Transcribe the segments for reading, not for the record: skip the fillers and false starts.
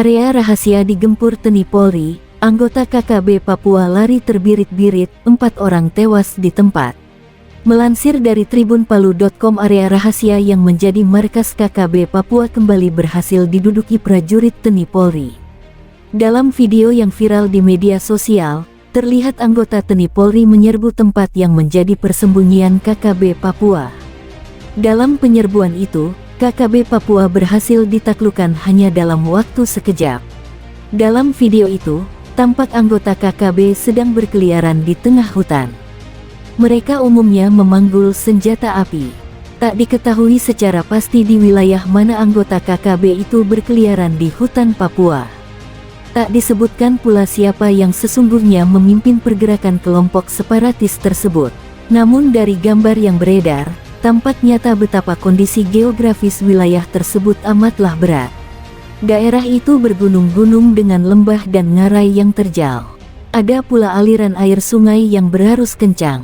Area rahasia digempur TNI Polri, anggota KKB Papua lari terbirit-birit, 4 orang tewas di tempat. Melansir dari tribunpalu.com, area rahasia yang menjadi markas KKB Papua kembali berhasil diduduki prajurit TNI Polri. Dalam video yang viral di media sosial, terlihat anggota TNI Polri menyerbu tempat yang menjadi persembunyian KKB Papua. Dalam penyerbuan itu, KKB Papua berhasil ditaklukkan hanya dalam waktu sekejap. Dalam video itu, tampak anggota KKB sedang berkeliaran di tengah hutan. Mereka umumnya memanggul senjata api. Tak diketahui secara pasti di wilayah mana anggota KKB itu berkeliaran di hutan Papua. Tak disebutkan pula siapa yang sesungguhnya memimpin pergerakan kelompok separatis tersebut. Namun dari gambar yang beredar, tampak nyata betapa kondisi geografis wilayah tersebut amatlah berat. Daerah itu bergunung-gunung dengan lembah dan ngarai yang terjal. Ada pula aliran air sungai yang berarus kencang.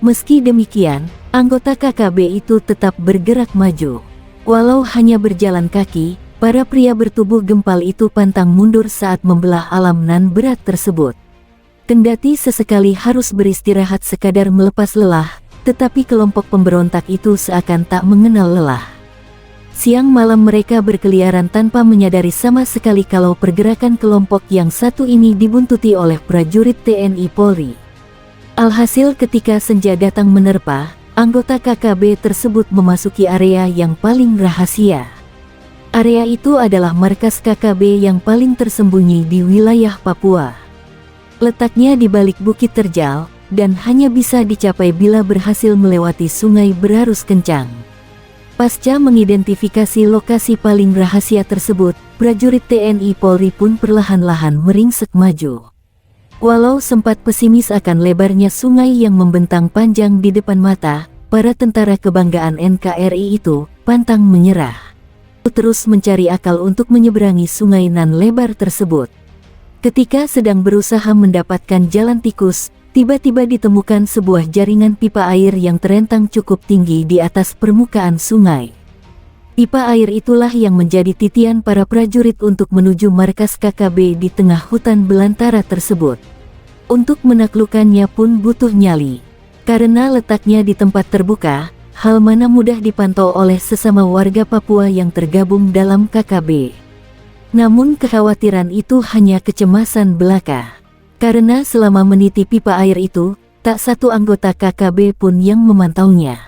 Meski demikian, anggota KKB itu tetap bergerak maju. Walau hanya berjalan kaki, para pria bertubuh gempal itu pantang mundur saat membelah alam nan berat tersebut. Kendati sesekali harus beristirahat sekadar melepas lelah, tetapi kelompok pemberontak itu seakan tak mengenal lelah. Siang malam mereka berkeliaran tanpa menyadari sama sekali kalau pergerakan kelompok yang satu ini dibuntuti oleh prajurit TNI Polri. Alhasil ketika senja datang menerpa, anggota KKB tersebut memasuki area yang paling rahasia. Area itu adalah markas KKB yang paling tersembunyi di wilayah Papua. Letaknya di balik bukit terjal, dan hanya bisa dicapai bila berhasil melewati sungai berarus kencang. Pasca mengidentifikasi lokasi paling rahasia tersebut, prajurit TNI Polri pun perlahan-lahan meringsek maju. Walau sempat pesimis akan lebarnya sungai yang membentang panjang di depan mata, para tentara kebanggaan NKRI itu pantang menyerah. Terus mencari akal untuk menyeberangi sungai nan lebar tersebut. Ketika sedang berusaha mendapatkan jalan tikus, tiba-tiba ditemukan sebuah jaringan pipa air yang terentang cukup tinggi di atas permukaan sungai. Pipa air itulah yang menjadi titian para prajurit untuk menuju markas KKB di tengah hutan belantara tersebut. Untuk menaklukkannya pun butuh nyali. Karena letaknya di tempat terbuka, hal mana mudah dipantau oleh sesama warga Papua yang tergabung dalam KKB. Namun kekhawatiran itu hanya kecemasan belaka. Karena selama meniti pipa air itu, tak satu anggota KKB pun yang memantaunya.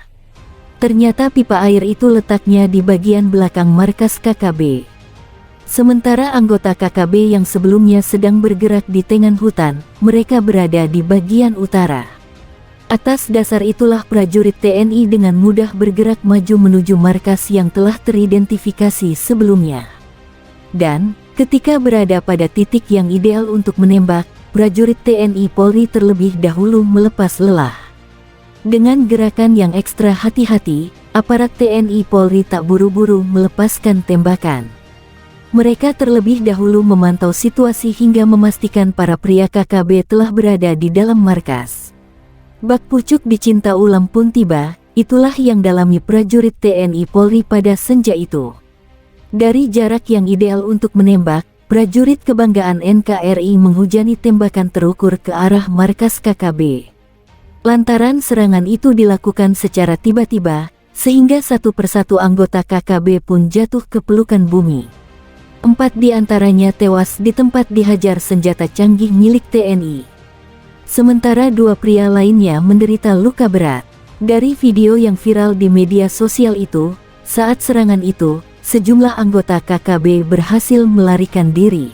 Ternyata pipa air itu letaknya di bagian belakang markas KKB. Sementara anggota KKB yang sebelumnya sedang bergerak di tengah hutan, mereka berada di bagian utara. Atas dasar itulah prajurit TNI dengan mudah bergerak maju menuju markas yang telah teridentifikasi sebelumnya. Dan, ketika berada pada titik yang ideal untuk menembak, prajurit TNI Polri terlebih dahulu melepas lelah. Dengan gerakan yang ekstra hati-hati, aparat TNI Polri tak buru-buru melepaskan tembakan. Mereka terlebih dahulu memantau situasi hingga memastikan para pria KKB telah berada di dalam markas. Bak pucuk di Cinta Ulam pun tiba, itulah yang dalami prajurit TNI Polri pada senja itu. Dari jarak yang ideal untuk menembak, prajurit kebanggaan NKRI menghujani tembakan terukur ke arah markas KKB. Lantaran serangan itu dilakukan secara tiba-tiba, sehingga satu persatu anggota KKB pun jatuh ke pelukan bumi. 4 di antaranya tewas di tempat dihajar senjata canggih milik TNI. Sementara 2 pria lainnya menderita luka berat. Dari video yang viral di media sosial itu, saat serangan itu, sejumlah anggota KKB berhasil melarikan diri.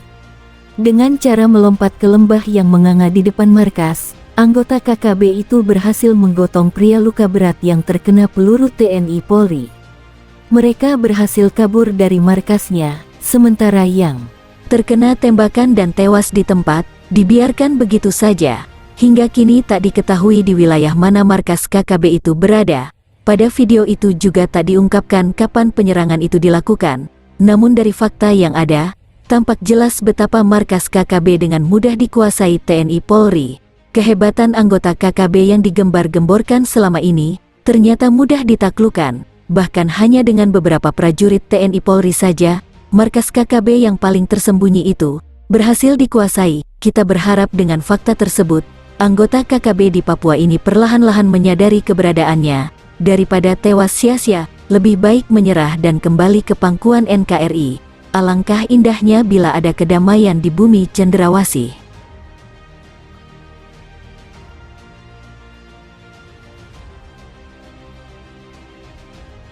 Dengan cara melompat ke lembah yang menganga di depan markas, anggota KKB itu berhasil menggotong pria luka berat yang terkena peluru TNI Polri. Mereka berhasil kabur dari markasnya, sementara yang terkena tembakan dan tewas di tempat, dibiarkan begitu saja. Hingga kini tak diketahui di wilayah mana markas KKB itu berada. Pada video itu juga tak diungkapkan kapan penyerangan itu dilakukan. Namun dari fakta yang ada, tampak jelas betapa markas KKB dengan mudah dikuasai TNI Polri. Kehebatan anggota KKB yang digembar-gemborkan selama ini, ternyata mudah ditaklukkan. Bahkan hanya dengan beberapa prajurit TNI Polri saja, markas KKB yang paling tersembunyi itu berhasil dikuasai. Kita berharap dengan fakta tersebut, anggota KKB di Papua ini perlahan-lahan menyadari keberadaannya. Daripada tewas sia-sia, lebih baik menyerah dan kembali ke pangkuan NKRI. Alangkah indahnya bila ada kedamaian di bumi Cendrawasih.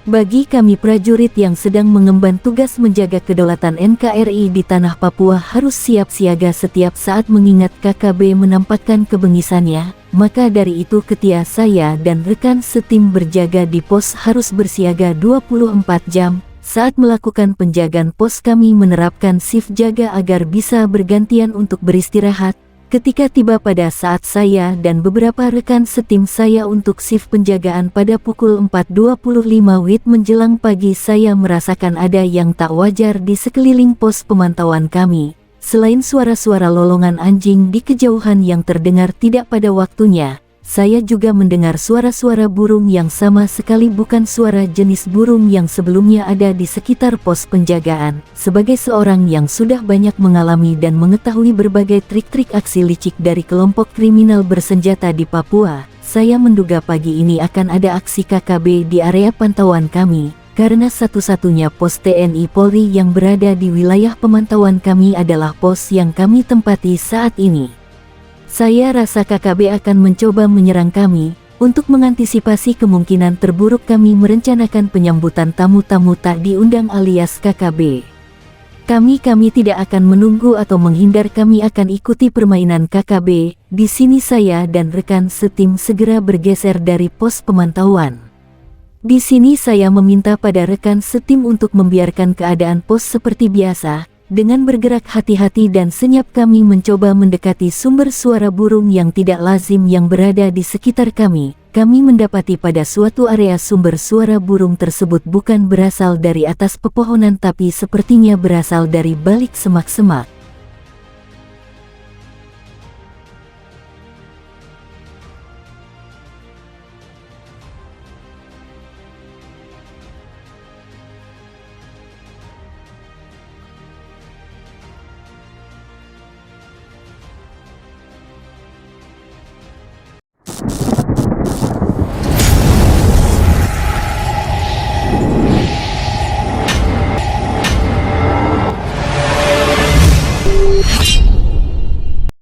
Bagi kami prajurit yang sedang mengemban tugas menjaga kedaulatan NKRI di tanah Papua harus siap siaga setiap saat mengingat KKB menampakkan kebengisannya. Maka dari itu ketika saya dan rekan setim berjaga di pos harus bersiaga 24 jam. Saat melakukan penjagaan pos kami menerapkan shift jaga agar bisa bergantian untuk beristirahat. Ketika tiba pada saat saya dan beberapa rekan setim saya untuk shift penjagaan pada pukul 4.25 WIB menjelang pagi, saya merasakan ada yang tak wajar di sekeliling pos pemantauan kami. Selain suara-suara lolongan anjing di kejauhan yang terdengar tidak pada waktunya, saya juga mendengar suara-suara burung yang sama sekali bukan suara jenis burung yang sebelumnya ada di sekitar pos penjagaan. Sebagai seorang yang sudah banyak mengalami dan mengetahui berbagai trik-trik aksi licik dari kelompok kriminal bersenjata di Papua, saya menduga pagi ini akan ada aksi KKB di area pantauan kami, karena satu-satunya pos TNI Polri yang berada di wilayah pemantauan kami adalah pos yang kami tempati saat ini. Saya rasa KKB akan mencoba menyerang kami. Untuk mengantisipasi kemungkinan terburuk kami merencanakan penyambutan tamu-tamu tak diundang alias KKB. Kami tidak akan menunggu atau menghindar, kami akan ikuti permainan KKB. Di sini saya dan rekan setim segera bergeser dari pos pemantauan. Di sini saya meminta pada rekan setim untuk membiarkan keadaan pos seperti biasa. Dengan bergerak hati-hati dan senyap kami mencoba mendekati sumber suara burung yang tidak lazim yang berada di sekitar kami. Kami mendapati pada suatu area sumber suara burung tersebut bukan berasal dari atas pepohonan tapi sepertinya berasal dari balik semak-semak.